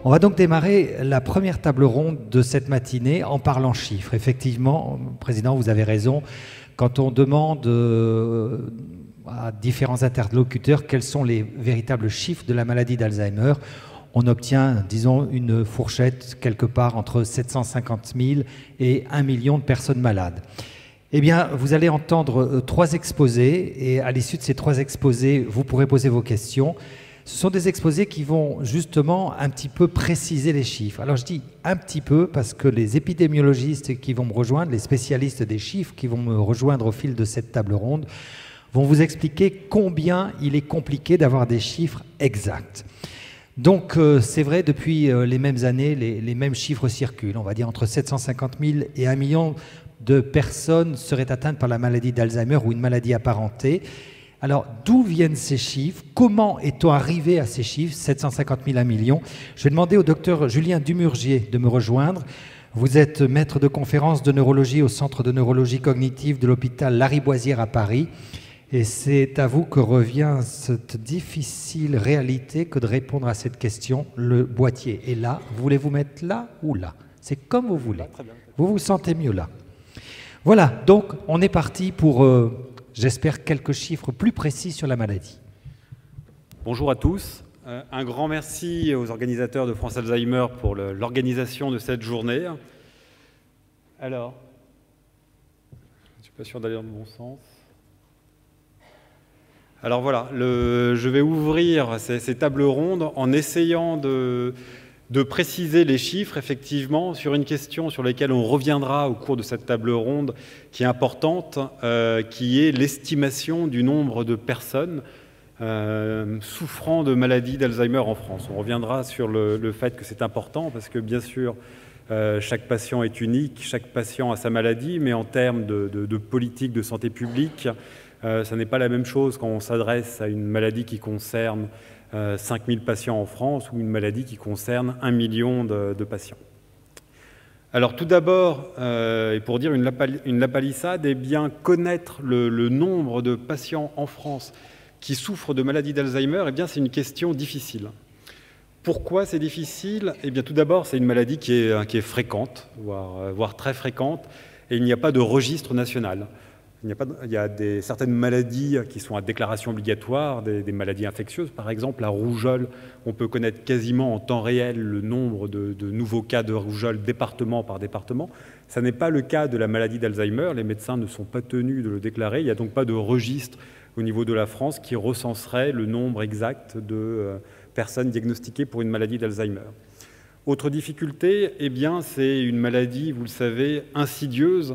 On va donc démarrer la première table ronde de cette matinée en parlant chiffres. Effectivement, Président, vous avez raison. Quand on demande à différents interlocuteurs quels sont les véritables chiffres de la maladie d'Alzheimer, on obtient, disons, une fourchette quelque part entre 750 000 et 1 million de personnes malades. Eh bien, vous allez entendre 3 exposés et à l'issue de ces 3 exposés, vous pourrez poser vos questions. Ce sont des exposés qui vont justement un petit peu préciser les chiffres. Alors je dis un petit peu parce que les épidémiologistes qui vont me rejoindre, les spécialistes des chiffres qui vont me rejoindre au fil de cette table ronde, vont vous expliquer combien il est compliqué d'avoir des chiffres exacts. Donc c'est vrai, depuis les mêmes années, les mêmes chiffres circulent. On va dire entre 750 000 et 1 million de personnes seraient atteintes par la maladie d'Alzheimer ou une maladie apparentée. Alors, d'où viennent ces chiffres? Comment est-on arrivé à ces chiffres, 750 000, 1 million? Je vais demander au docteur Julien Dumurgier de me rejoindre. Vous êtes maître de conférence de neurologie au Centre de neurologie cognitive de l'hôpital Lariboisière à Paris. Et c'est à vous que revient cette difficile réalité que de répondre à cette question. Le boîtier est là. Voulez-vous mettre là ou là? C'est comme vous voulez. Vous vous sentez mieux là. Voilà, donc on est parti pour... j'espère quelques chiffres plus précis sur la maladie. Bonjour à tous. Un grand merci aux organisateurs de France Alzheimer pour l'organisation de cette journée. Alors, je ne suis pas sûr d'aller dans le bon sens. Alors voilà, je vais ouvrir ces tables rondes en essayant de préciser les chiffres, effectivement, sur une question sur laquelle on reviendra au cours de cette table ronde qui est importante, qui est l'estimation du nombre de personnes souffrant de maladie d'Alzheimer en France. On reviendra sur le fait que c'est important parce que, bien sûr, chaque patient est unique, chaque patient a sa maladie, mais en termes de politique de santé publique, ça n'est pas la même chose quand on s'adresse à une maladie qui concerne 5 000 patients en France ou une maladie qui concerne 1 million de patients. Alors tout d'abord, et pour dire une lapalissade, eh bien connaître le nombre de patients en France qui souffrent de maladie d'Alzheimer, eh bien c'est une question difficile. Pourquoi c'est difficile? Eh bien tout d'abord, c'est une maladie qui est fréquente, voire très fréquente, et il n'y a pas de registre national. Il y a certaines maladies qui sont à déclaration obligatoire, des maladies infectieuses. Par exemple, la rougeole, on peut connaître quasiment en temps réel le nombre de nouveaux cas de rougeole département par département. Ça n'est pas le cas de la maladie d'Alzheimer. Les médecins ne sont pas tenus de le déclarer. Il n'y a donc pas de registre au niveau de la France qui recenserait le nombre exact de personnes diagnostiquées pour une maladie d'Alzheimer. Autre difficulté, eh bien, c'est une maladie, vous le savez, insidieuse,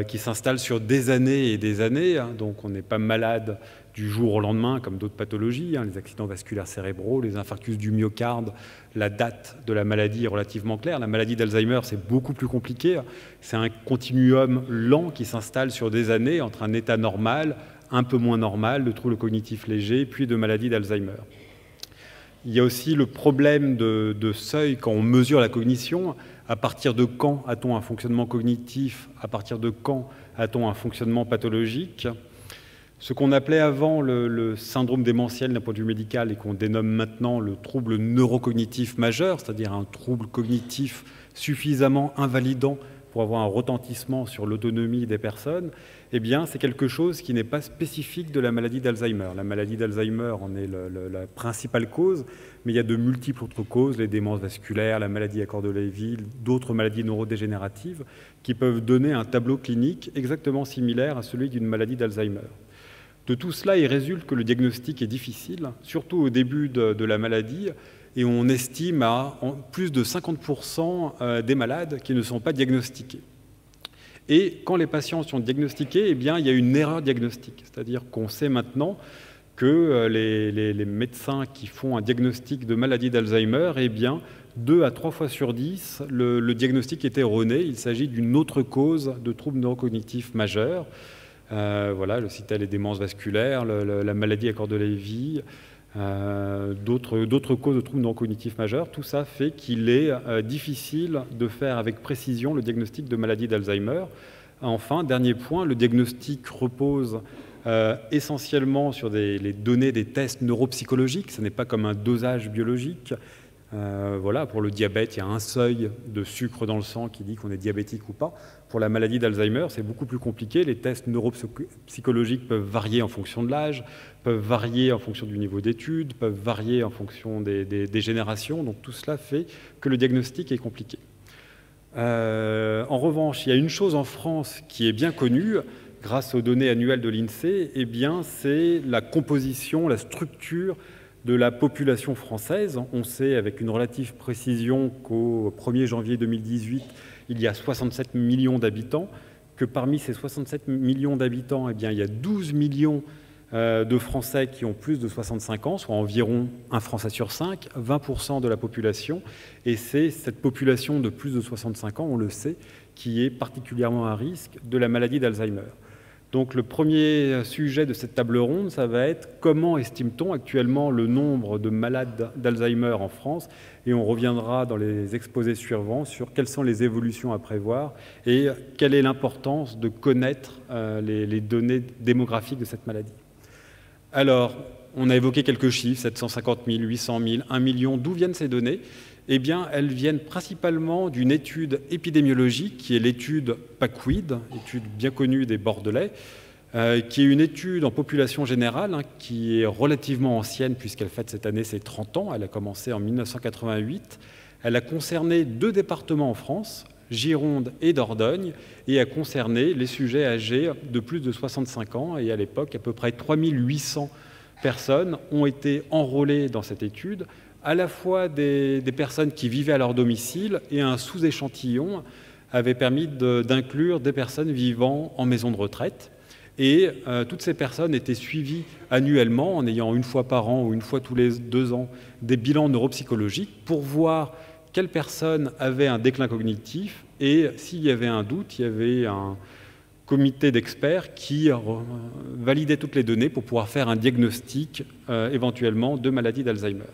qui s'installe sur des années et des années, donc on n'est pas malade du jour au lendemain comme d'autres pathologies, les accidents vasculaires cérébraux, les infarctus du myocarde, la date de la maladie est relativement claire. La maladie d'Alzheimer, c'est beaucoup plus compliqué, c'est un continuum lent qui s'installe sur des années entre un état normal, un peu moins normal, de troubles cognitifs légers, puis de maladie d'Alzheimer. Il y a aussi le problème de seuil quand on mesure la cognition. À partir de quand a-t-on un fonctionnement cognitif? À partir de quand a-t-on un fonctionnement pathologique? Ce qu'on appelait avant le syndrome démentiel d'un point de vue médical et qu'on dénomme maintenant le trouble neurocognitif majeur, c'est-à-dire un trouble cognitif suffisamment invalidant pour avoir un retentissement sur l'autonomie des personnes, eh bien, c'est quelque chose qui n'est pas spécifique de la maladie d'Alzheimer. La maladie d'Alzheimer en est la principale cause, mais il y a de multiples autres causes, les démences vasculaires, la maladie à corps de Lévy, d'autres maladies neurodégénératives, qui peuvent donner un tableau clinique exactement similaire à celui d'une maladie d'Alzheimer. De tout cela, il résulte que le diagnostic est difficile, surtout au début de la maladie, et on estime à plus de 50% des malades qui ne sont pas diagnostiqués. Et quand les patients sont diagnostiqués, eh bien, il y a une erreur diagnostique, c'est-à-dire qu'on sait maintenant que les médecins qui font un diagnostic de maladie d'Alzheimer, eh bien, 2 à 3 fois sur 10, le diagnostic est erroné. Il s'agit d'une autre cause de troubles neurocognitifs majeurs. Voilà, je citais les démences vasculaires, la maladie à corps de Lévy, d'autres causes de troubles neurocognitifs majeurs. Tout ça fait qu'il est difficile de faire avec précision le diagnostic de maladie d'Alzheimer. Enfin, dernier point, le diagnostic repose essentiellement sur les données des tests neuropsychologiques. Ce n'est pas comme un dosage biologique. Voilà, pour le diabète, il y a un seuil de sucre dans le sang qui dit qu'on est diabétique ou pas. Pour la maladie d'Alzheimer, c'est beaucoup plus compliqué. Les tests neuropsychologiques peuvent varier en fonction de l'âge, peuvent varier en fonction du niveau d'études, peuvent varier en fonction des générations. Donc tout cela fait que le diagnostic est compliqué. En revanche, il y a une chose en France qui est bien connue, grâce aux données annuelles de l'INSEE, eh bien, c'est la composition, la structure de la population française. On sait avec une relative précision qu'au 1er janvier 2018, il y a 67 millions d'habitants, que parmi ces 67 millions d'habitants, eh bien, il y a 12 millions de Français qui ont plus de 65 ans, soit environ un Français sur 5, 20% de la population. Et c'est cette population de plus de 65 ans, on le sait, qui est particulièrement à risque de la maladie d'Alzheimer. Donc le premier sujet de cette table ronde, ça va être comment estime-t-on actuellement le nombre de malades d'Alzheimer en France, et on reviendra dans les exposés suivants sur quelles sont les évolutions à prévoir et quelle est l'importance de connaître les données démographiques de cette maladie. Alors, on a évoqué quelques chiffres, 750 000, 800 000, 1 million. D'où viennent ces données ? Eh bien, elles viennent principalement d'une étude épidémiologique qui est l'étude PACWID, étude bien connue des Bordelais, qui est une étude en population générale, qui est relativement ancienne puisqu'elle fête cette année ses 30 ans. Elle a commencé en 1988. Elle a concerné 2 départements en France, Gironde et Dordogne, et a concerné les sujets âgés de plus de 65 ans. Et à l'époque, à peu près 3800 personnes ont été enrôlées dans cette étude, à la fois des personnes qui vivaient à leur domicile, et un sous-échantillon avait permis d'inclure des personnes vivant en maison de retraite. Et toutes ces personnes étaient suivies annuellement, en ayant une fois par an ou une fois tous les 2 ans des bilans neuropsychologiques pour voir quelle personne avait un déclin cognitif, et s'il y avait un doute, il y avait un comité d'experts qui validait toutes les données pour pouvoir faire un diagnostic éventuellement de maladie d'Alzheimer.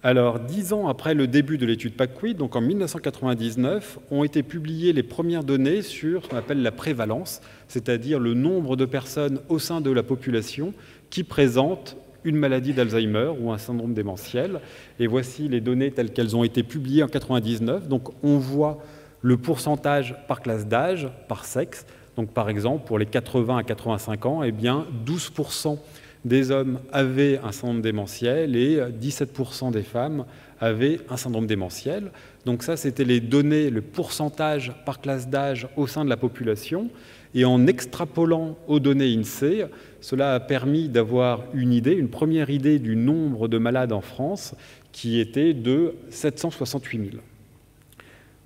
Alors, 10 ans après le début de l'étude PACWID, donc en 1999, ont été publiées les premières données sur ce qu'on appelle la prévalence, c'est-à-dire le nombre de personnes au sein de la population qui présentent une maladie d'Alzheimer ou un syndrome démentiel. Et voici les données telles qu'elles ont été publiées en 1999. Donc, on voit le pourcentage par classe d'âge, par sexe. Donc, par exemple, pour les 80 à 85 ans, eh bien, 12% des hommes avaient un syndrome démentiel et 17% des femmes avaient un syndrome démentiel. Donc ça, c'était les données, le pourcentage par classe d'âge au sein de la population. Et en extrapolant aux données INSEE, cela a permis d'avoir une première idée du nombre de malades en France, qui était de 768 000.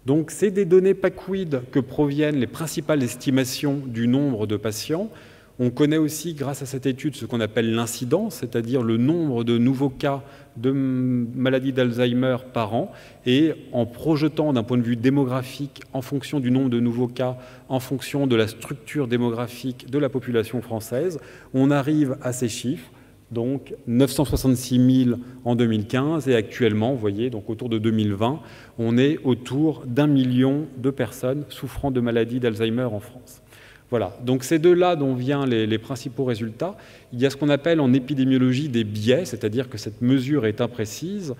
Donc c'est des données PACWID que proviennent les principales estimations du nombre de patients. On connaît aussi, grâce à cette étude, ce qu'on appelle l'incidence, c'est-à-dire le nombre de nouveaux cas de maladie d'Alzheimer par an. Et en projetant d'un point de vue démographique, en fonction du nombre de nouveaux cas, en fonction de la structure démographique de la population française, on arrive à ces chiffres. Donc 966 000 en 2015 et actuellement, vous voyez, donc autour de 2020, on est autour d'1 million de personnes souffrant de maladie d'Alzheimer en France. Voilà, donc c'est de là dont viennent les principaux résultats. Il y a ce qu'on appelle en épidémiologie des biais, c'est-à-dire que cette mesure est imprécise.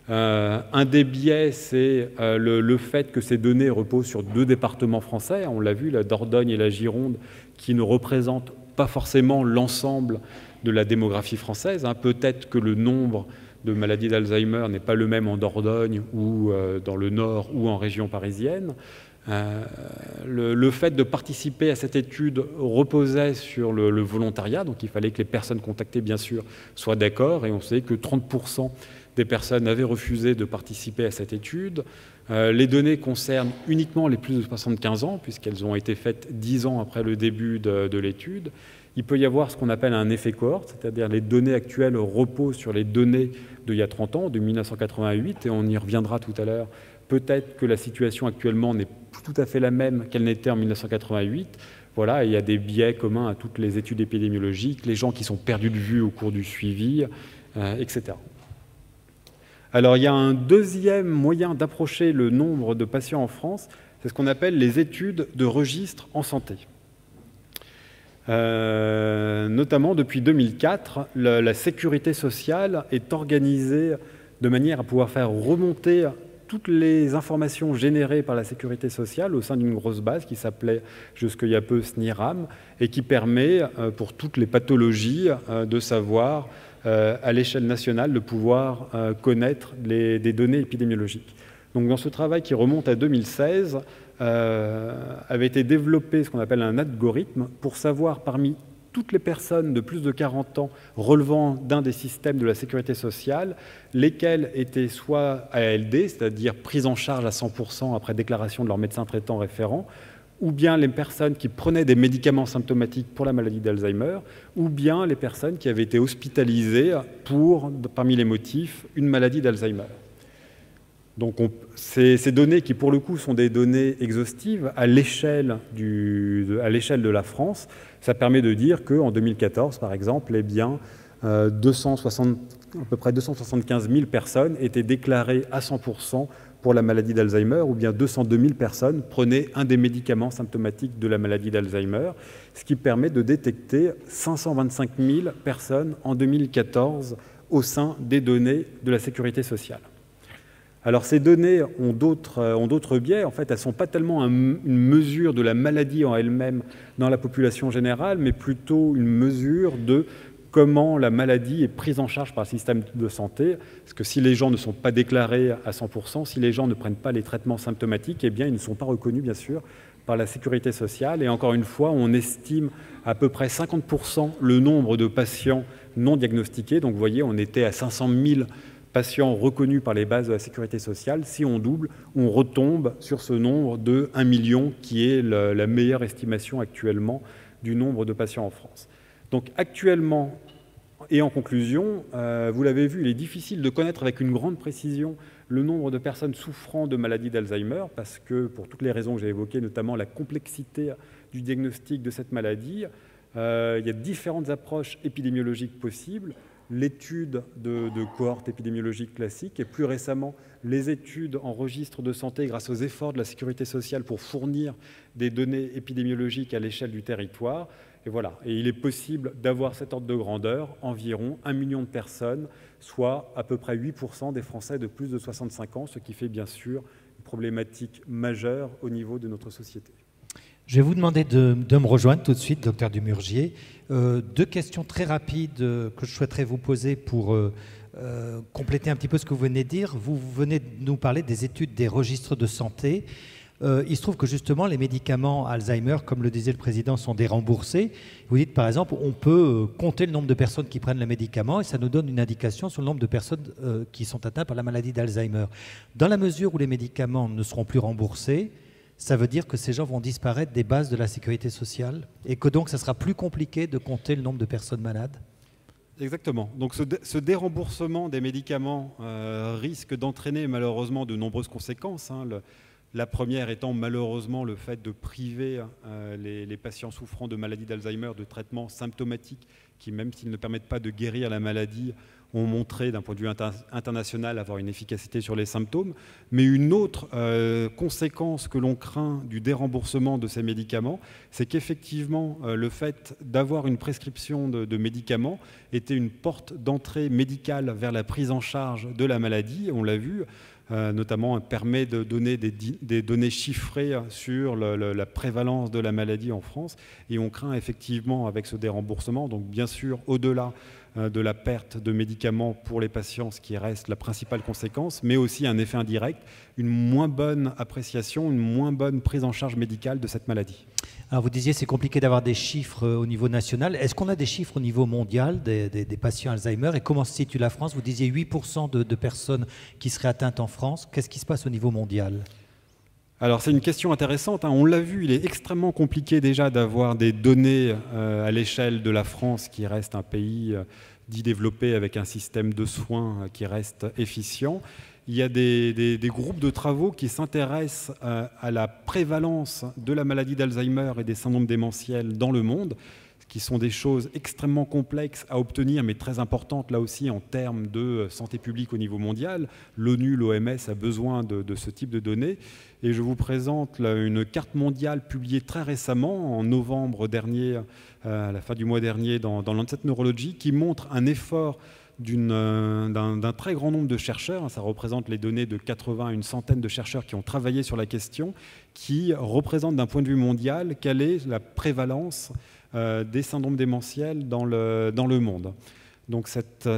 Un des biais, c'est le fait que ces données reposent sur 2 départements français. On l'a vu, la Dordogne et la Gironde, qui ne représentent pas forcément l'ensemble de la démographie française. Peut-être que le nombre de maladies d'Alzheimer n'est pas le même en Dordogne ou dans le Nord ou en région parisienne. Le fait de participer à cette étude reposait sur le volontariat, donc il fallait que les personnes contactées, bien sûr, soient d'accord, et on sait que 30% des personnes avaient refusé de participer à cette étude. Les données concernent uniquement les plus de 75 ans, puisqu'elles ont été faites 10 ans après le début de l'étude. Il peut y avoir ce qu'on appelle un effet cohorte, c'est-à-dire les données actuelles reposent sur les données d'il y a 30 ans, de 1988, et on y reviendra tout à l'heure. Peut-être que la situation actuellement n'est plus tout à fait la même qu'elle n'était en 1988. Voilà, il y a des biais communs à toutes les études épidémiologiques, les gens qui sont perdus de vue au cours du suivi, etc. Alors, il y a un deuxième moyen d'approcher le nombre de patients en France, c'est ce qu'on appelle les études de registre en santé. Notamment depuis 2004, la sécurité sociale est organisée de manière à pouvoir faire remonter toutes les informations générées par la sécurité sociale au sein d'une grosse base qui s'appelait jusqu'il y a peu SNIRAM et qui permet pour toutes les pathologies de savoir à l'échelle nationale de pouvoir connaître des données épidémiologiques. Donc dans ce travail qui remonte à 2016, avait été développé ce qu'on appelle un algorithme pour savoir parmi toutes les personnes de plus de 40 ans relevant d'un des systèmes de la sécurité sociale, lesquelles étaient soit ALD, c'est-à-dire prises en charge à 100% après déclaration de leur médecin traitant référent, ou bien les personnes qui prenaient des médicaments symptomatiques pour la maladie d'Alzheimer, ou bien les personnes qui avaient été hospitalisées pour, parmi les motifs, une maladie d'Alzheimer. Donc ces données qui, pour le coup, sont des données exhaustives à l'échelle de la France, ça permet de dire qu'en 2014, par exemple, eh bien, à peu près 275 000 personnes étaient déclarées à 100% pour la maladie d'Alzheimer, ou bien 202 000 personnes prenaient un des médicaments symptomatiques de la maladie d'Alzheimer, ce qui permet de détecter 525 000 personnes en 2014 au sein des données de la sécurité sociale. Alors ces données ont d'autres biais. En fait, elles ne sont pas tellement une mesure de la maladie en elle-même dans la population générale, mais plutôt une mesure de comment la maladie est prise en charge par le système de santé. Parce que si les gens ne sont pas déclarés à 100%, si les gens ne prennent pas les traitements symptomatiques, eh bien, ils ne sont pas reconnus, bien sûr, par la sécurité sociale. Et encore une fois, on estime à peu près 50% le nombre de patients non diagnostiqués. Donc, vous voyez, on était à 500 000 patients reconnus par les bases de la sécurité sociale. Si on double, on retombe sur ce nombre de 1 million qui est la meilleure estimation actuellement du nombre de patients en France. Donc actuellement, et en conclusion, vous l'avez vu, il est difficile de connaître avec une grande précision le nombre de personnes souffrant de maladie d'Alzheimer parce que, pour toutes les raisons que j'ai évoquées, notamment la complexité du diagnostic de cette maladie, il y a différentes approches épidémiologiques possibles. L'étude de cohortes épidémiologiques classiques et plus récemment les études en registre de santé grâce aux efforts de la sécurité sociale pour fournir des données épidémiologiques à l'échelle du territoire. Et voilà, et il est possible d'avoir cet ordre de grandeur, environ 1 million de personnes, soit à peu près 8% des Français de plus de 65 ans, ce qui fait bien sûr une problématique majeure au niveau de notre société. Je vais vous demander de me rejoindre tout de suite, docteur Dumurgier. Deux questions très rapides que je souhaiterais vous poser pour compléter un petit peu ce que vous venez de dire. Vous venez de nous parler des études des registres de santé. Il se trouve que justement les médicaments Alzheimer, comme le disait le président, sont déremboursés. Vous dites par exemple, on peut compter le nombre de personnes qui prennent le médicament et ça nous donne une indication sur le nombre de personnes qui sont atteintes par la maladie d'Alzheimer. Dans la mesure où les médicaments ne seront plus remboursés, ça veut dire que ces gens vont disparaître des bases de la sécurité sociale et que donc ça sera plus compliqué de compter le nombre de personnes malades? Exactement. Donc ce déremboursement des médicaments risque d'entraîner malheureusement de nombreuses conséquences. La première étant malheureusement le fait de priver les patients souffrant de maladie d'Alzheimer de traitements symptomatiques qui, même s'ils ne permettent pas de guérir la maladie, ont montré d'un point de vue international avoir une efficacité sur les symptômes. Mais une autre conséquence que l'on craint du déremboursement de ces médicaments, c'est qu'effectivement le fait d'avoir une prescription de médicaments était une porte d'entrée médicale vers la prise en charge de la maladie. On l'a vu, notamment permet de donner des données chiffrées sur la prévalence de la maladie en France. Et on craint effectivement avec ce déremboursement, donc bien sûr au-delà de la perte de médicaments pour les patients, ce qui reste la principale conséquence, mais aussi un effet indirect, une moins bonne appréciation, une moins bonne prise en charge médicale de cette maladie. Alors vous disiez c'est compliqué d'avoir des chiffres au niveau national. Est-ce qu'on a des chiffres au niveau mondial des patients Alzheimer et comment se situe la France? Vous disiez 8% de personnes qui seraient atteintes en France. Qu'est-ce qui se passe au niveau mondial? Alors c'est une question intéressante, On l'a vu, il est extrêmement compliqué déjà d'avoir des données à l'échelle de la France qui reste un pays dit développé avec un système de soins qui reste efficient. Il y a des groupes de travaux qui s'intéressent à la prévalence de la maladie d'Alzheimer et des syndromes démentiels dans le monde, qui sont des choses extrêmement complexes à obtenir, mais très importantes là aussi en termes de santé publique au niveau mondial. L'ONU, l'OMS a besoin de ce type de données. Et je vous présente là une carte mondiale publiée très récemment, en novembre dernier, à la fin du mois dernier, dans Lancet Neurology, qui montre un effort d'un très grand nombre de chercheurs. Ça représente les données de 80 à une centaine de chercheurs qui ont travaillé sur la question, qui représentent d'un point de vue mondial quelle est la prévalence des syndromes démentiels dans le monde. Donc cette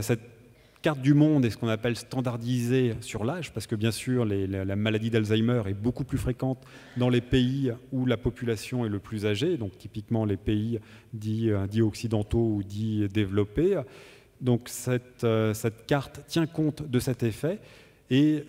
carte du monde est ce qu'on appelle standardisée sur l'âge, parce que bien sûr la maladie d'Alzheimer est beaucoup plus fréquente dans les pays où la population est le plus âgée, donc typiquement les pays dits occidentaux ou dits développés. Donc cette carte tient compte de cet effet. Et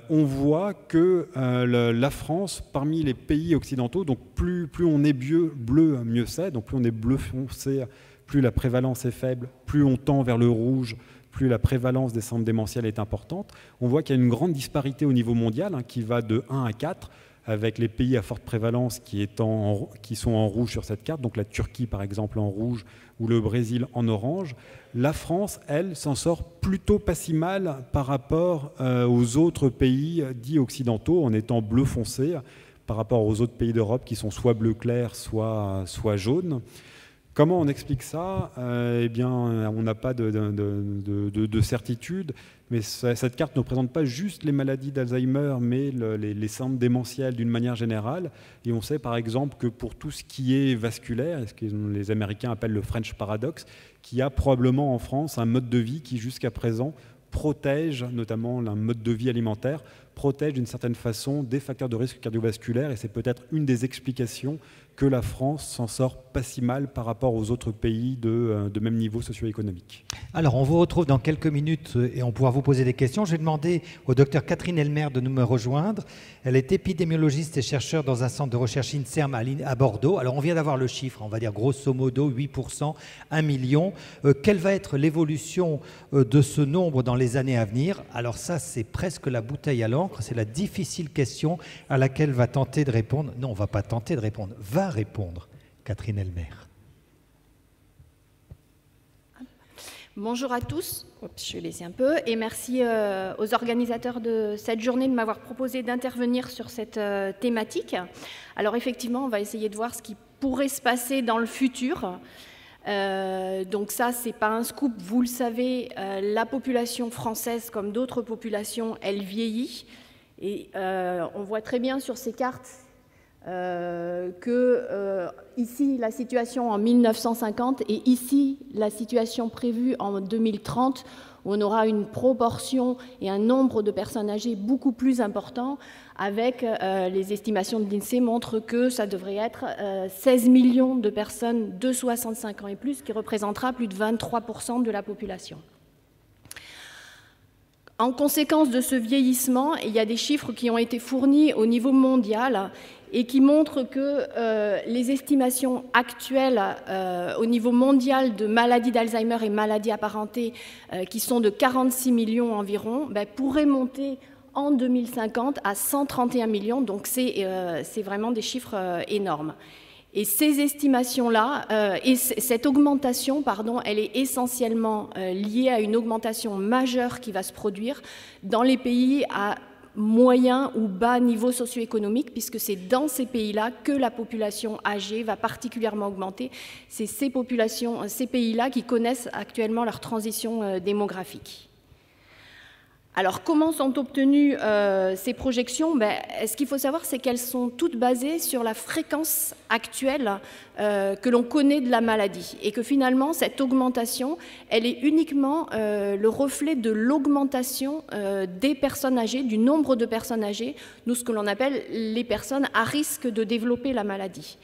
on voit que la France, parmi les pays occidentaux, donc plus on est bleu, mieux c'est. Donc plus on est bleu foncé, plus la prévalence est faible, plus on tend vers le rouge, plus la prévalence des syndromes démentiels est importante. On voit qu'il y a une grande disparité au niveau mondial, qui va de 1 à 4, avec les pays à forte prévalence qui sont en rouge sur cette carte, donc la Turquie par exemple en rouge ou le Brésil en orange. La France, elle, s'en sort plutôt pas si mal par rapport aux autres pays dits occidentaux, en étant bleu foncé par rapport aux autres pays d'Europe qui sont soit bleu clair, soit jaune. Comment on explique ça? Eh bien, on n'a pas de certitude, mais cette carte ne représente pas juste les maladies d'Alzheimer, mais les syndromes démentiels d'une manière générale. Et on sait par exemple que pour tout ce qui est vasculaire, ce que les Américains appellent le French Paradox, qu'il y a probablement en France un mode de vie qui jusqu'à présent protège, notamment un mode de vie alimentaire, protège d'une certaine façon des facteurs de risque cardiovasculaire, et c'est peut-être une des explications que la France s'en sort pas si mal par rapport aux autres pays de même niveau socio-économique. Alors, on vous retrouve dans quelques minutes et on pourra vous poser des questions. J'ai demandé au docteur Catherine Elmer de nous me rejoindre. Elle est épidémiologiste et chercheur dans un centre de recherche INSERM à Bordeaux. Alors, on vient d'avoir le chiffre, on va dire grosso modo 8%, 1 million. Quelle va être l'évolution de ce nombre dans les années à venir? Alors ça, c'est presque la bouteille à l'encre. C'est la difficile question à laquelle va tenter de répondre. Non, on ne va pas tenter de répondre. Va répondre Catherine Elmer. Bonjour à tous, je vais laisser un peu, et merci aux organisateurs de cette journée de m'avoir proposé d'intervenir sur cette thématique. Alors effectivement, on va essayer de voir ce qui pourrait se passer dans le futur. Donc ça, c'est pas un scoop, vous le savez, la population française, comme d'autres populations, elle vieillit. Et on voit très bien sur ces cartes ici la situation en 1950 et ici la situation prévue en 2030, où on aura une proportion et un nombre de personnes âgées beaucoup plus important, avec les estimations de l'INSEE montrent que ça devrait être 16 millions de personnes de 65 ans et plus, qui représentera plus de 23% de la population. En conséquence de ce vieillissement, il y a des chiffres qui ont été fournis au niveau mondial et qui montrent que les estimations actuelles au niveau mondial de maladies d'Alzheimer et maladies apparentées, qui sont de 46 millions environ, pourraient monter en 2050 à 131 millions. Donc c'est vraiment des chiffres énormes. Et ces estimations-là, et cette augmentation, pardon, elle est essentiellement liée à une augmentation majeure qui va se produire dans les pays à moyen ou bas niveau socio-économique, puisque c'est dans ces pays-là que la population âgée va particulièrement augmenter. C'est ces pays-là qui connaissent actuellement leur transition démographique. Alors, comment sont obtenues ces projections? Ce qu'il faut savoir, c'est qu'elles sont toutes basées sur la fréquence actuelle que l'on connaît de la maladie, et que finalement, cette augmentation, elle est uniquement le reflet de l'augmentation des personnes âgées, du nombre de personnes âgées, nous, ce que l'on appelle les personnes à risque de développer la maladie.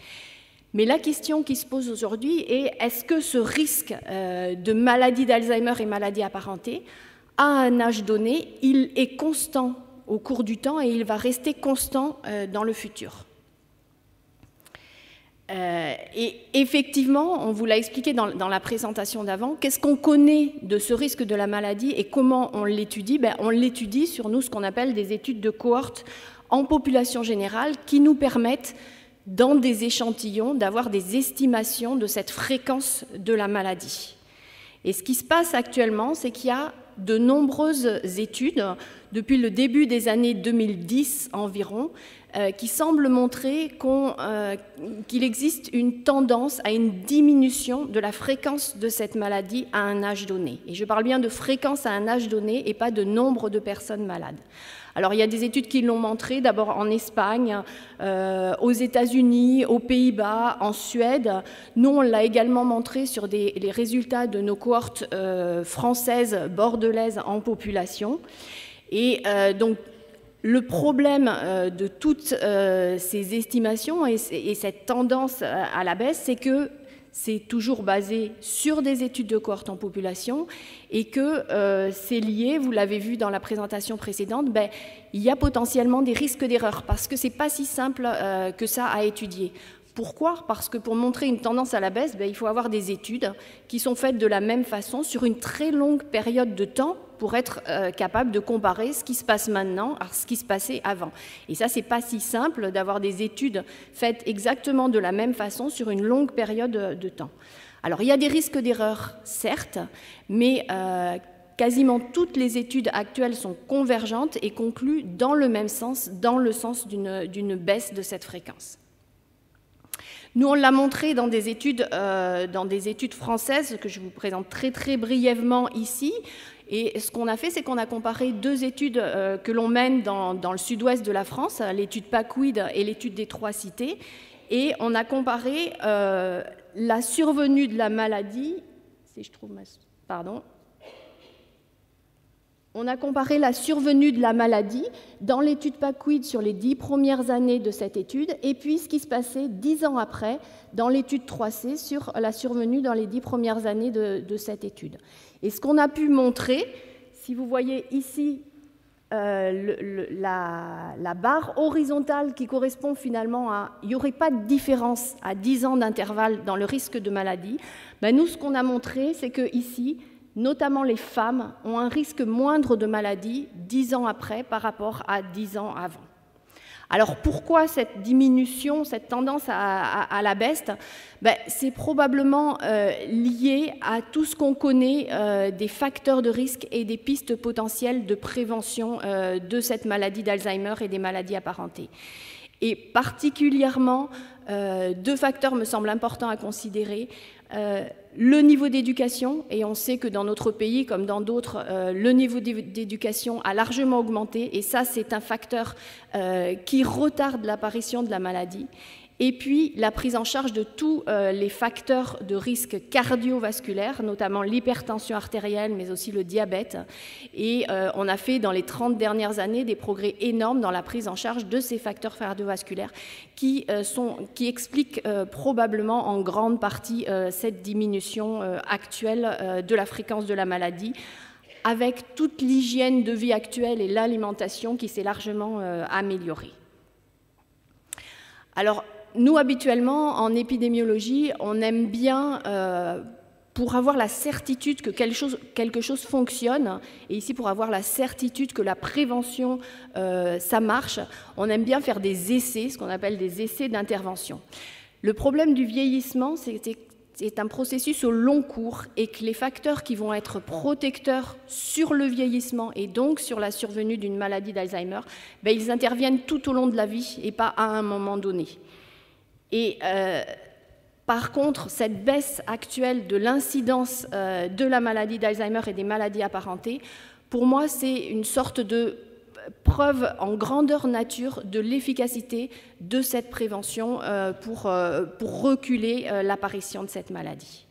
Mais la question qui se pose aujourd'hui est, est-ce que ce risque de maladie d'Alzheimer et maladie apparentée, à un âge donné, il est constant au cours du temps et il va rester constant dans le futur. Et effectivement, on vous l'a expliqué dans la présentation d'avant, qu'est-ce qu'on connaît de ce risque de la maladie et comment on l'étudie? On l'étudie sur nous, ce qu'on appelle des études de cohorte en population générale, qui nous permettent dans des échantillons, d'avoir des estimations de cette fréquence de la maladie. Et ce qui se passe actuellement, c'est qu'il y a de nombreuses études, depuis le début des années 2010 environ, qui semblent montrer qu'il existe une tendance à une diminution de la fréquence de cette maladie à un âge donné. Et je parle bien de fréquence à un âge donné et pas de nombre de personnes malades. Alors il y a des études qui l'ont montré, d'abord en Espagne, aux États-Unis, aux Pays-Bas, en Suède. Nous, on l'a également montré sur les résultats de nos cohortes françaises, bordelaises en population. Et donc, le problème de toutes ces estimations et cette tendance à la baisse, c'est que c'est toujours basé sur des études de cohorte en population et que c'est lié, vous l'avez vu dans la présentation précédente, il y a potentiellement des risques d'erreur parce que ce n'est pas si simple que ça à étudier. Pourquoi? Parce que pour montrer une tendance à la baisse, il faut avoir des études qui sont faites de la même façon sur une très longue période de temps pour être capable de comparer ce qui se passe maintenant à ce qui se passait avant. Et ça, c'est pas si simple d'avoir des études faites exactement de la même façon sur une longue période de temps. Alors, il y a des risques d'erreur, certes, mais quasiment toutes les études actuelles sont convergentes et concluent dans le même sens, dans le sens d'une baisse de cette fréquence. Nous, on l'a montré dans des études françaises que je vous présente très brièvement ici. Et ce qu'on a fait, c'est qu'on a comparé deux études que l'on mène dans le sud-ouest de la France, l'étude PACWID et l'étude des trois cités. Et on a comparé la survenue de la maladie, si je trouve pardon. On a comparé la survenue de la maladie dans l'étude PACWID sur les 10 premières années de cette étude et puis ce qui se passait 10 ans après dans l'étude 3C sur la survenue dans les 10 premières années de cette étude. Et ce qu'on a pu montrer, si vous voyez ici la barre horizontale qui correspond finalement à... Il n'y aurait pas de différence à 10 ans d'intervalle dans le risque de maladie. Nous, ce qu'on a montré, c'est que ici, notamment les femmes, ont un risque moindre de maladie 10 ans après par rapport à 10 ans avant. Alors pourquoi cette diminution, cette tendance à la baisse? C'est probablement lié à tout ce qu'on connaît des facteurs de risque et des pistes potentielles de prévention de cette maladie d'Alzheimer et des maladies apparentées. Et particulièrement, deux facteurs me semblent importants à considérer. Le niveau d'éducation, et on sait que dans notre pays, comme dans d'autres, le niveau d'éducation a largement augmenté, et ça, c'est un facteur qui retarde l'apparition de la maladie. Et puis, la prise en charge de tous les facteurs de risque cardiovasculaire, notamment l'hypertension artérielle, mais aussi le diabète. Et on a fait, dans les 30 dernières années, des progrès énormes dans la prise en charge de ces facteurs cardiovasculaires qui expliquent probablement en grande partie cette diminution actuelle de la fréquence de la maladie, avec toute l'hygiène de vie actuelle et l'alimentation qui s'est largement améliorée. Alors, nous, habituellement, en épidémiologie, on aime bien, pour avoir la certitude que quelque chose fonctionne, et ici pour avoir la certitude que la prévention, ça marche, on aime bien faire des essais, ce qu'on appelle des essais d'intervention. Le problème du vieillissement, c'est un processus au long cours et que les facteurs qui vont être protecteurs sur le vieillissement et donc sur la survenue d'une maladie d'Alzheimer, ils interviennent tout au long de la vie et pas à un moment donné. Et par contre, cette baisse actuelle de l'incidence de la maladie d'Alzheimer et des maladies apparentées, pour moi, c'est une sorte de preuve en grandeur nature de l'efficacité de cette prévention pour reculer l'apparition de cette maladie.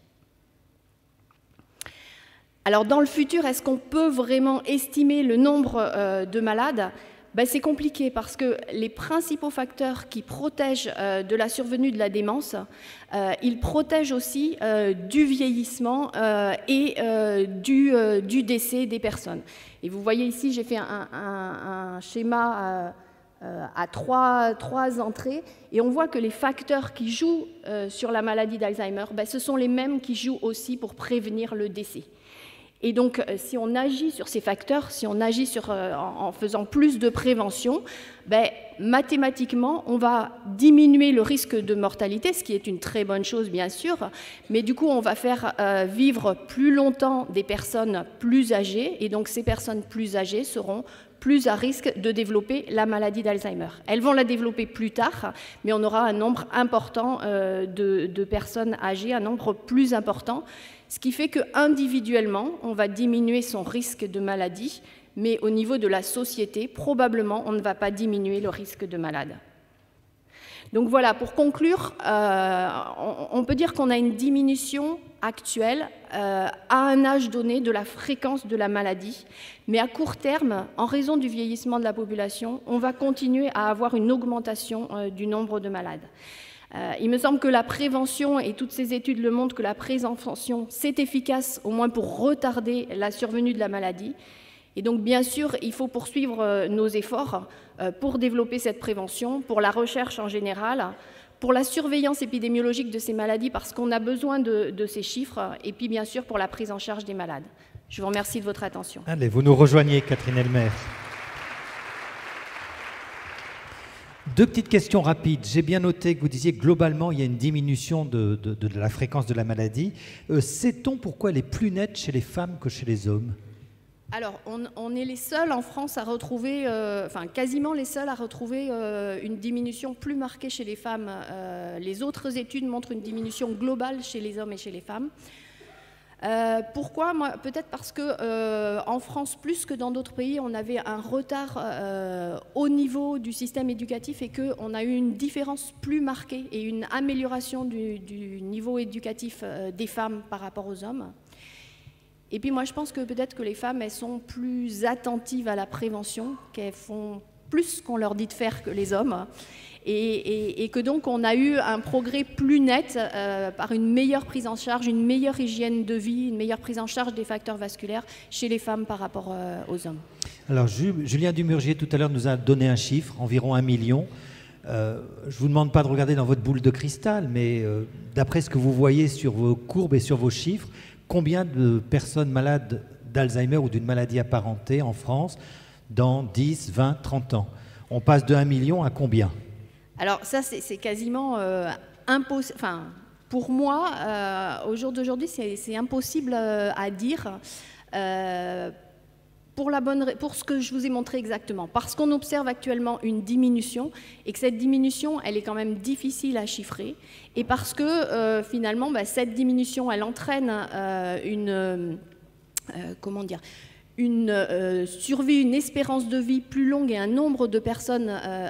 Alors, dans le futur, est-ce qu'on peut vraiment estimer le nombre de malades ? C'est compliqué parce que les principaux facteurs qui protègent de la survenue de la démence, ils protègent aussi du vieillissement et du décès des personnes. Et vous voyez ici, j'ai fait un schéma à trois entrées et on voit que les facteurs qui jouent sur la maladie d'Alzheimer, ce sont les mêmes qui jouent aussi pour prévenir le décès. Et donc, si on agit sur ces facteurs, si on agit en faisant plus de prévention, ben, mathématiquement, on va diminuer le risque de mortalité, ce qui est une très bonne chose, bien sûr, mais du coup, on va faire vivre plus longtemps des personnes plus âgées, et donc ces personnes plus âgées seront plus à risque de développer la maladie d'Alzheimer. Elles vont la développer plus tard, mais on aura un nombre important de personnes âgées, un nombre plus important, ce qui fait qu'individuellement, on va diminuer son risque de maladie, mais au niveau de la société, probablement, on ne va pas diminuer le risque de malade. Donc voilà, pour conclure, on peut dire qu'on a une diminution actuelle à un âge donné de la fréquence de la maladie, mais à court terme, en raison du vieillissement de la population, on va continuer à avoir une augmentation du nombre de malades. Il me semble que la prévention, et toutes ces études le montrent, que la prévention, c'est efficace au moins pour retarder la survenue de la maladie. Et donc, bien sûr, il faut poursuivre nos efforts pour développer cette prévention, pour la recherche en général, pour la surveillance épidémiologique de ces maladies, parce qu'on a besoin de ces chiffres, et puis, bien sûr, pour la prise en charge des malades. Je vous remercie de votre attention. Allez, vous nous rejoignez, Catherine Elmer. Deux petites questions rapides. J'ai bien noté que vous disiez que globalement, il y a une diminution de la fréquence de la maladie. Sait-on pourquoi elle est plus nette chez les femmes que chez les hommes ? Alors, on est les seuls en France à retrouver, enfin quasiment les seuls à retrouver une diminution plus marquée chez les femmes. Les autres études montrent une diminution globale chez les hommes et chez les femmes. Pourquoi ? Peut-être parce que en France, plus que dans d'autres pays, on avait un retard au niveau du système éducatif et qu'on a eu une différence plus marquée et une amélioration du niveau éducatif des femmes par rapport aux hommes. Et puis moi, je pense que peut-être que les femmes, elles sont plus attentives à la prévention, qu'elles font plus ce qu'on leur dit de faire que les hommes. Et que donc on a eu un progrès plus net par une meilleure prise en charge, une meilleure hygiène de vie, une meilleure prise en charge des facteurs vasculaires chez les femmes par rapport aux hommes. Alors Julien Dumurgier tout à l'heure nous a donné un chiffre, environ 1 million. Je ne vous demande pas de regarder dans votre boule de cristal, mais d'après ce que vous voyez sur vos courbes et sur vos chiffres, combien de personnes malades d'Alzheimer ou d'une maladie apparentée en France dans 10, 20, 30 ans? On passe de 1 million à combien? Alors ça, c'est quasiment impossible. Enfin, pour moi, au jour d'aujourd'hui, c'est impossible à dire pour ce que je vous ai montré exactement. Parce qu'on observe actuellement une diminution et que cette diminution, elle est quand même difficile à chiffrer. Et parce que finalement, cette diminution, elle entraîne une survie, une espérance de vie plus longue et un nombre de personnes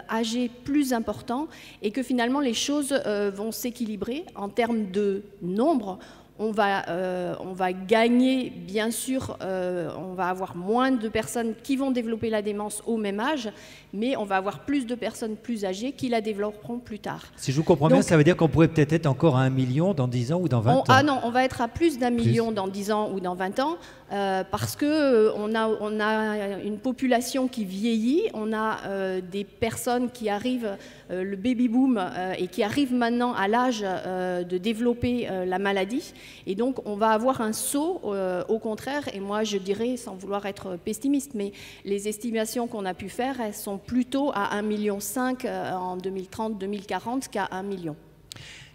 âgées plus important, et que finalement les choses vont s'équilibrer en termes de nombre. On va gagner, bien sûr, on va avoir moins de personnes qui vont développer la démence au même âge, mais on va avoir plus de personnes plus âgées qui la développeront plus tard. Si je vous comprends bien, ça veut dire qu'on pourrait peut-être être encore à 1 million dans 10 ans ou dans 20 ans. Ah non, on va être à plus d'1 million dans 10 ans ou dans 20 ans, parce qu'on a une population qui vieillit, on a des personnes qui arrivent, le baby-boom, et qui arrivent maintenant à l'âge de développer la maladie. Et donc, on va avoir un saut, au contraire, et moi je dirais, sans vouloir être pessimiste, mais les estimations qu'on a pu faire, elles sont plutôt à 1,5 million en 2030-2040 qu'à 1 million.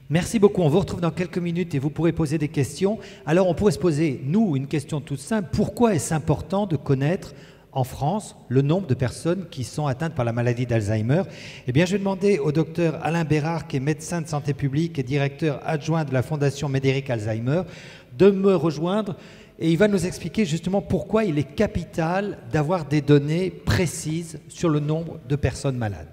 Merci beaucoup. On vous retrouve dans quelques minutes et vous pourrez poser des questions. Alors, on pourrait se poser, nous, une question toute simple. Pourquoi est-ce important de connaître en France le nombre de personnes qui sont atteintes par la maladie d'Alzheimer? Eh bien, je vais demander au docteur Alain Bérard, qui est médecin de santé publique et directeur adjoint de la Fondation Médéric Alzheimer, de me rejoindre. Et il va nous expliquer justement pourquoi il est capital d'avoir des données précises sur le nombre de personnes malades.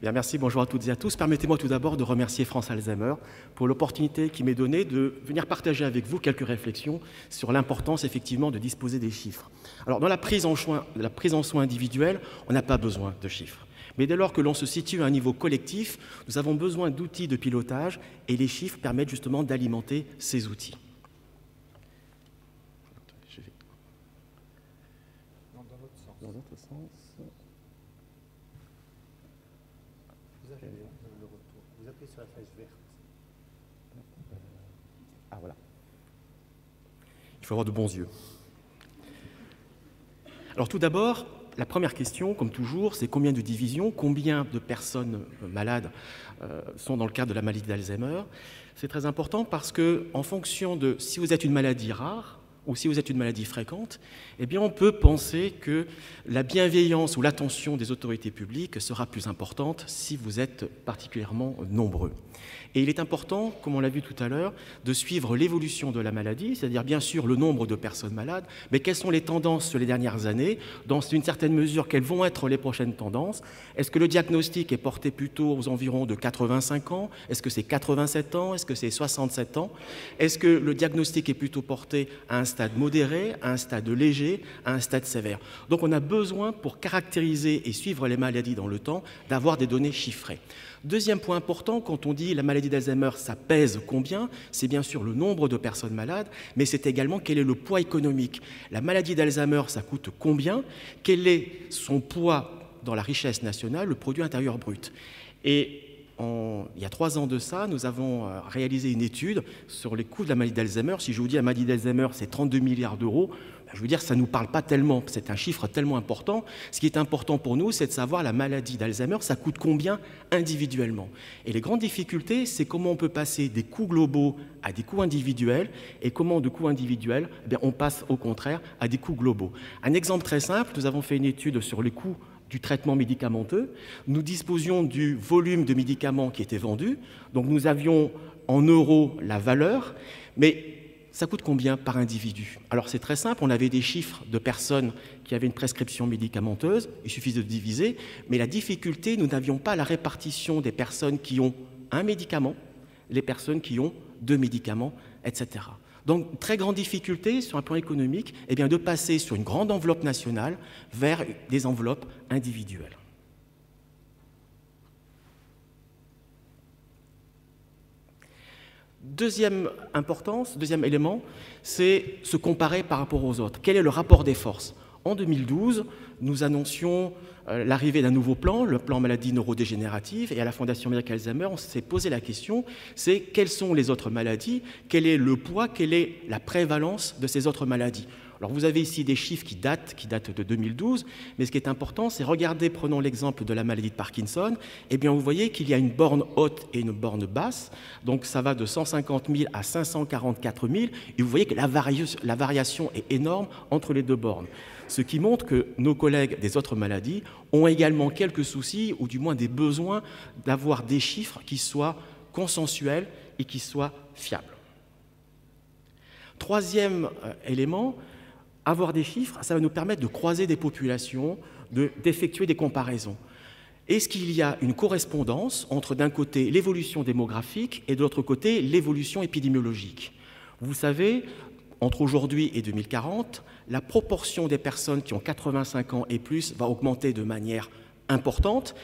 Bien, merci, bonjour à toutes et à tous. Permettez-moi tout d'abord de remercier France Alzheimer pour l'opportunité qui m'est donnée de venir partager avec vous quelques réflexions sur l'importance effectivement de disposer des chiffres. Alors, dans la prise en soin individuelle, on n'a pas besoin de chiffres. Mais dès lors que l'on se situe à un niveau collectif, nous avons besoin d'outils de pilotage et les chiffres permettent justement d'alimenter ces outils. Dans l'autre sens. Vous appuyez sur la flèche verte. Ah voilà. Il faut avoir de bons yeux. Alors tout d'abord, la première question, comme toujours, c'est combien de divisions, combien de personnes malades sont dans le cadre de la maladie d'Alzheimer. C'est très important parce que, en fonction de si vous êtes une maladie rare ou si vous êtes une maladie fréquente, eh bien on peut penser que la bienveillance ou l'attention des autorités publiques sera plus importante si vous êtes particulièrement nombreux. Et il est important, comme on l'a vu tout à l'heure, de suivre l'évolution de la maladie, c'est-à-dire bien sûr le nombre de personnes malades, mais quelles sont les tendances sur les dernières années, dans une certaine mesure, quelles vont être les prochaines tendances. Est-ce que le diagnostic est porté plutôt aux environs de 85 ans? Est-ce que c'est 87 ans? Est-ce que c'est 67 ans? Est-ce que le diagnostic est plutôt porté à un stade modéré, à un stade léger, à un stade sévère? Donc on a besoin, pour caractériser et suivre les maladies dans le temps, d'avoir des données chiffrées. Deuxième point important, quand on dit la maladie d'Alzheimer, ça pèse combien? C'est bien sûr le nombre de personnes malades, mais c'est également quel est le poids économique. La maladie d'Alzheimer, ça coûte combien? Quel est son poids dans la richesse nationale, le produit intérieur brut? Et il y a 3 ans de ça, nous avons réalisé une étude sur les coûts de la maladie d'Alzheimer. Si je vous dis la maladie d'Alzheimer, c'est 32 milliards d'euros, je veux dire, ça ne nous parle pas tellement, c'est un chiffre tellement important. Ce qui est important pour nous, c'est de savoir la maladie d'Alzheimer, ça coûte combien individuellement. Et les grandes difficultés, c'est comment on peut passer des coûts globaux à des coûts individuels, et comment de coûts individuels, eh bien, on passe au contraire à des coûts globaux. Un exemple très simple, nous avons fait une étude sur les coûts du traitement médicamenteux. Nous disposions du volume de médicaments qui était vendu, donc nous avions en euros la valeur, mais ça coûte combien par individu? Alors c'est très simple, on avait des chiffres de personnes qui avaient une prescription médicamenteuse, il suffit de diviser, mais la difficulté, nous n'avions pas la répartition des personnes qui ont un médicament, les personnes qui ont 2 médicaments, etc. Donc très grande difficulté sur un plan économique, eh bien, de passer sur une grande enveloppe nationale vers des enveloppes individuelles. Deuxième importance, deuxième élément, c'est se comparer par rapport aux autres. Quel est le rapport des forces? En 2012, nous annoncions l'arrivée d'un nouveau plan, le plan maladie neurodégénérative, et à la Fondation Médicale Alzheimer, on s'est posé la question, c'est quelles sont les autres maladies, quel est le poids, quelle est la prévalence de ces autres maladies. Alors vous avez ici des chiffres qui datent de 2012, mais ce qui est important, c'est regarder, prenons l'exemple de la maladie de Parkinson, eh bien vous voyez qu'il y a une borne haute et une borne basse, donc ça va de 150 000 à 544 000, et vous voyez que la variation est énorme entre les deux bornes. Ce qui montre que nos collègues des autres maladies ont également quelques soucis, ou du moins des besoins d'avoir des chiffres qui soient consensuels et qui soient fiables. Troisième élément, avoir des chiffres, ça va nous permettre de croiser des populations, d'effectuer des comparaisons. Est-ce qu'il y a une correspondance entre, d'un côté, l'évolution démographique et de l'autre côté, l'évolution épidémiologique? Vous savez, entre aujourd'hui et 2040, la proportion des personnes qui ont 85 ans et plus va augmenter de manière importante.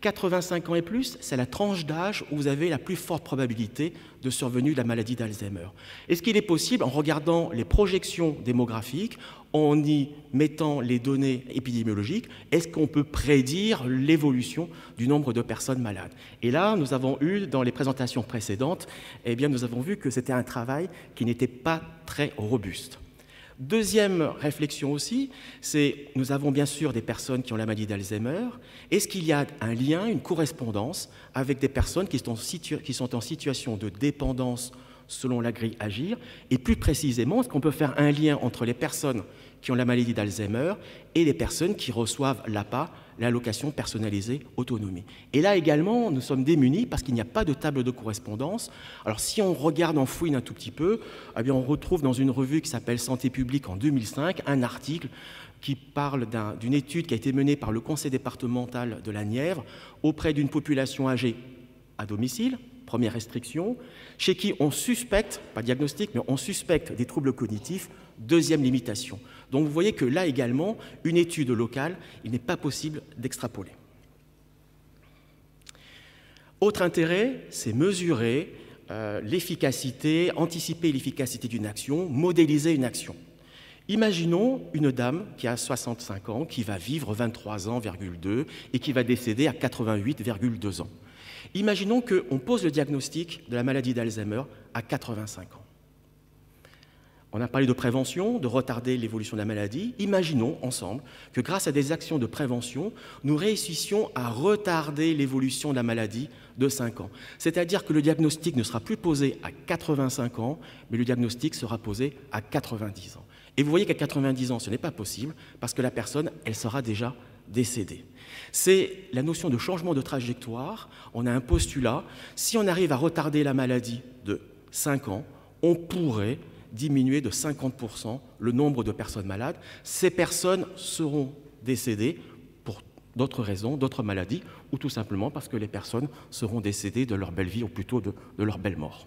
85 ans et plus, c'est la tranche d'âge où vous avez la plus forte probabilité de survenue de la maladie d'Alzheimer. Est-ce qu'il est possible, en regardant les projections démographiques, en y mettant les données épidémiologiques, est-ce qu'on peut prédire l'évolution du nombre de personnes malades? Et là, nous avons eu, dans les présentations précédentes, eh bien, nous avons vu que c'était un travail qui n'était pas très robuste. Deuxième réflexion aussi, c'est nous avons bien sûr des personnes qui ont la maladie d'Alzheimer. Est-ce qu'il y a un lien, une correspondance avec des personnes qui sont en situation de dépendance selon la grille Agir? Et plus précisément, est-ce qu'on peut faire un lien entre les personnes qui ont la maladie d'Alzheimer et les personnes qui reçoivent l'APA, l'allocation personnalisée autonomie? Et là également, nous sommes démunis parce qu'il n'y a pas de table de correspondance. Alors si on regarde, on fouine un tout petit peu, eh bien, on retrouve dans une revue qui s'appelle Santé publique en 2005 un article qui parle d'une étude qui a été menée par le conseil départemental de la Nièvre auprès d'une population âgée à domicile, première restriction, chez qui on suspecte, pas diagnostic, mais on suspecte des troubles cognitifs, deuxième limitation. Donc vous voyez que là également, une étude locale, il n'est pas possible d'extrapoler. Autre intérêt, c'est mesurer l'efficacité, anticiper l'efficacité d'une action, modéliser une action. Imaginons une dame qui a 65 ans, qui va vivre 23 ans, et qui va décéder à 88,2 ans. Imaginons qu'on pose le diagnostic de la maladie d'Alzheimer à 85 ans. On a parlé de prévention, de retarder l'évolution de la maladie. Imaginons ensemble que grâce à des actions de prévention, nous réussissions à retarder l'évolution de la maladie de 5 ans. C'est-à-dire que le diagnostic ne sera plus posé à 85 ans, mais le diagnostic sera posé à 90 ans. Et vous voyez qu'à 90 ans, ce n'est pas possible parce que la personne, elle sera déjà décédée. C'est la notion de changement de trajectoire. On a un postulat. Si on arrive à retarder la maladie de 5 ans, on pourrait diminuer de 50% le nombre de personnes malades. Ces personnes seront décédées pour d'autres raisons, d'autres maladies, ou tout simplement parce que les personnes seront décédées de leur belle vie, ou plutôt de leur belle mort.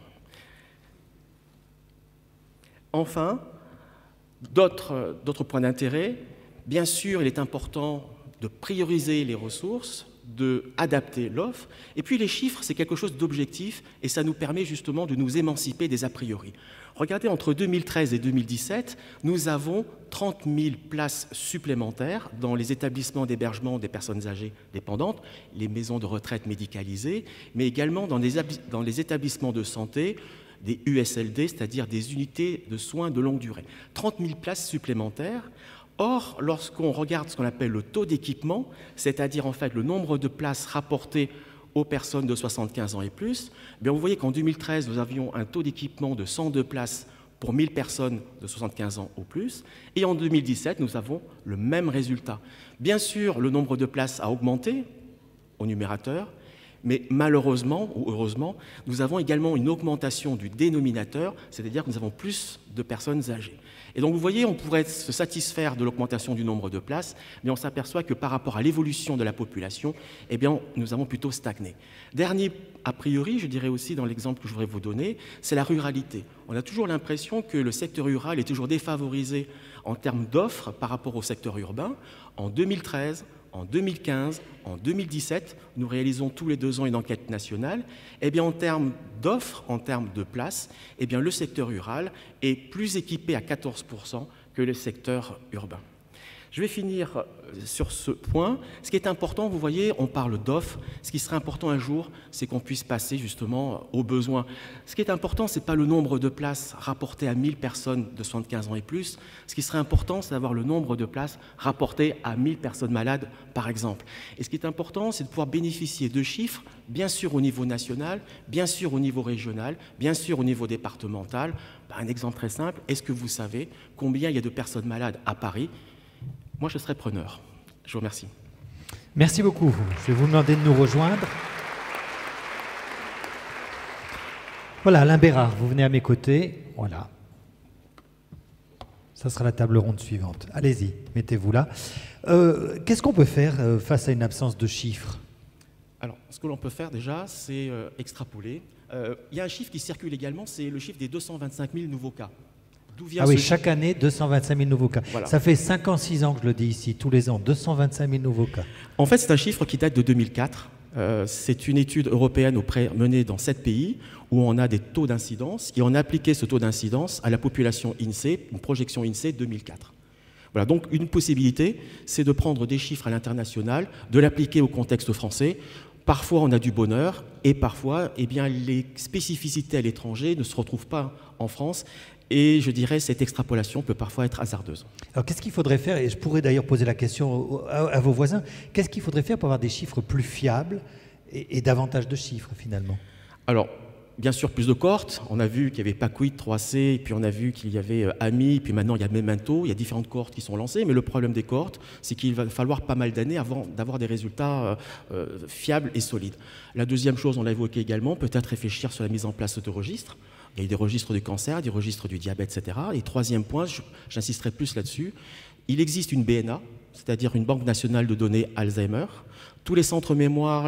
Enfin, d'autres points d'intérêt. Bien sûr, il est important de prioriser les ressources, d'adapter l'offre. Et puis les chiffres, c'est quelque chose d'objectif et ça nous permet justement de nous émanciper des a priori. Regardez, entre 2013 et 2017, nous avons 30 000 places supplémentaires dans les établissements d'hébergement des personnes âgées dépendantes, les maisons de retraite médicalisées, mais également dans les établissements de santé, des USLD, c'est-à-dire des unités de soins de longue durée. 30 000 places supplémentaires. Or, lorsqu'on regarde ce qu'on appelle le taux d'équipement, c'est-à-dire en fait le nombre de places rapportées aux personnes de 75 ans et plus, bien vous voyez qu'en 2013, nous avions un taux d'équipement de 102 places pour 1000 personnes de 75 ans ou plus, et en 2017, nous avons le même résultat. Bien sûr, le nombre de places a augmenté au numérateur, mais malheureusement ou heureusement, nous avons également une augmentation du dénominateur, c'est-à-dire que nous avons plus de personnes âgées. Et donc vous voyez, on pourrait se satisfaire de l'augmentation du nombre de places, mais on s'aperçoit que par rapport à l'évolution de la population, eh bien, nous avons plutôt stagné. Dernier a priori, je dirais aussi dans l'exemple que je voudrais vous donner, c'est la ruralité. On a toujours l'impression que le secteur rural est toujours défavorisé en termes d'offres par rapport au secteur urbain. En 2013, en 2015, en 2017, nous réalisons tous les 2 ans une enquête nationale. Eh bien, en termes d'offres, en termes de places, eh bien, le secteur rural est plus équipé à 14% que le secteur urbain. Je vais finir sur ce point. Ce qui est important, vous voyez, on parle d'offres. Ce qui serait important un jour, c'est qu'on puisse passer justement aux besoins. Ce qui est important, ce n'est pas le nombre de places rapportées à 1000 personnes de 75 ans et plus. Ce qui serait important, c'est d'avoir le nombre de places rapportées à 1000 personnes malades, par exemple. Et ce qui est important, c'est de pouvoir bénéficier de chiffres, bien sûr au niveau national, bien sûr au niveau régional, bien sûr au niveau départemental. Un exemple très simple, est-ce que vous savez combien il y a de personnes malades à Paris ? Moi, je serai preneur. Je vous remercie. Merci beaucoup. Je vais vous demander de nous rejoindre. Voilà, Alain Bérard, vous venez à mes côtés. Voilà. Ça sera la table ronde suivante. Allez-y, mettez-vous là. Qu'est-ce qu'on peut faire face à une absence de chiffres ? Alors, ce que l'on peut faire déjà, c'est extrapoler. Il y a un chiffre qui circule également, c'est le chiffre des 225 000 nouveaux cas. Ah oui, chaque année, 225 000 nouveaux cas. Voilà. Ça fait 5 ans, 6 ans que je le dis ici, tous les ans, 225 000 nouveaux cas. En fait, c'est un chiffre qui date de 2004. C'est une étude européenne menée dans 7 pays où on a des taux d'incidence et on a appliqué ce taux d'incidence à la population INSEE, une projection INSEE 2004. Voilà, donc une possibilité, c'est de prendre des chiffres à l'international, de l'appliquer au contexte français. Parfois, on a du bonheur et parfois, eh bien, les spécificités à l'étranger ne se retrouvent pas en France. Et je dirais cette extrapolation peut parfois être hasardeuse. Alors qu'est-ce qu'il faudrait faire, et je pourrais d'ailleurs poser la question à vos voisins, qu'est-ce qu'il faudrait faire pour avoir des chiffres plus fiables et davantage de chiffres finalement ? Alors, bien sûr, plus de cohortes. On a vu qu'il y avait PACUIT, 3C, et puis on a vu qu'il y avait AMI, puis maintenant il y a Memento. Il y a différentes cohortes qui sont lancées, mais le problème des cohortes, c'est qu'il va falloir pas mal d'années avant d'avoir des résultats fiables et solides. La deuxième chose, on l'a évoqué également, peut-être réfléchir sur la mise en place de registres. Il y a des registres du cancer, des registres du diabète, etc. Et troisième point, j'insisterai plus là-dessus, il existe une BNA, c'est-à-dire une Banque nationale de données Alzheimer. Tous les centres mémoire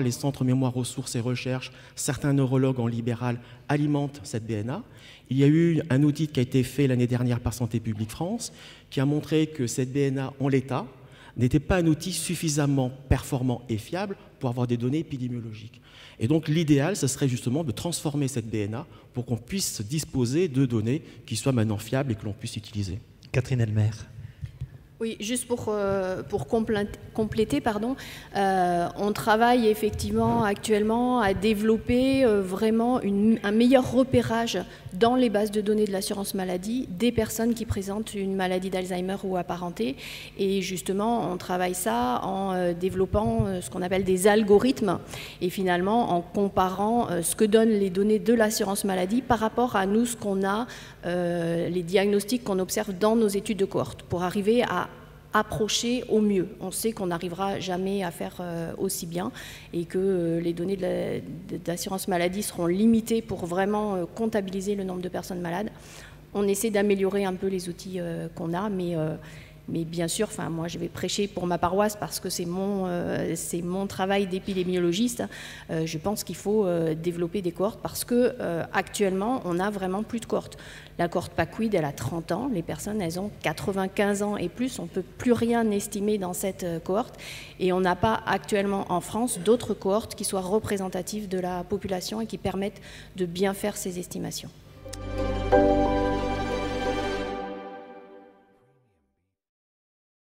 ressources et recherche, certains neurologues en libéral alimentent cette BNA. Il y a eu un audit qui a été fait l'année dernière par Santé publique France qui a montré que cette BNA en l'état n'était pas un outil suffisamment performant et fiable pour avoir des données épidémiologiques. Et donc l'idéal, ce serait justement de transformer cette BNA pour qu'on puisse disposer de données qui soient maintenant fiables et que l'on puisse utiliser. Catherine Elmer. Oui, juste pour compléter, pardon, on travaille effectivement actuellement à développer vraiment un meilleur repérage dans les bases de données de l'assurance maladie des personnes qui présentent une maladie d'Alzheimer ou apparentée. Et justement, on travaille ça en développant ce qu'on appelle des algorithmes et finalement en comparant ce que donnent les données de l'assurance maladie par rapport à nous, ce qu'on a, les diagnostics qu'on observe dans nos études de cohorte pour arriver à approcher au mieux. On sait qu'on n'arrivera jamais à faire aussi bien et que les données d'assurance maladie seront limitées pour vraiment comptabiliser le nombre de personnes malades. On essaie d'améliorer un peu les outils qu'on a, mais bien sûr, enfin, moi je vais prêcher pour ma paroisse parce que c'est mon travail d'épidémiologiste. Je pense qu'il faut développer des cohortes parce que actuellement on n'a vraiment plus de cohortes. La cohorte PACWID, elle a 30 ans, les personnes elles ont 95 ans et plus, on ne peut plus rien estimer dans cette cohorte et on n'a pas actuellement en France d'autres cohortes qui soient représentatives de la population et qui permettent de bien faire ces estimations.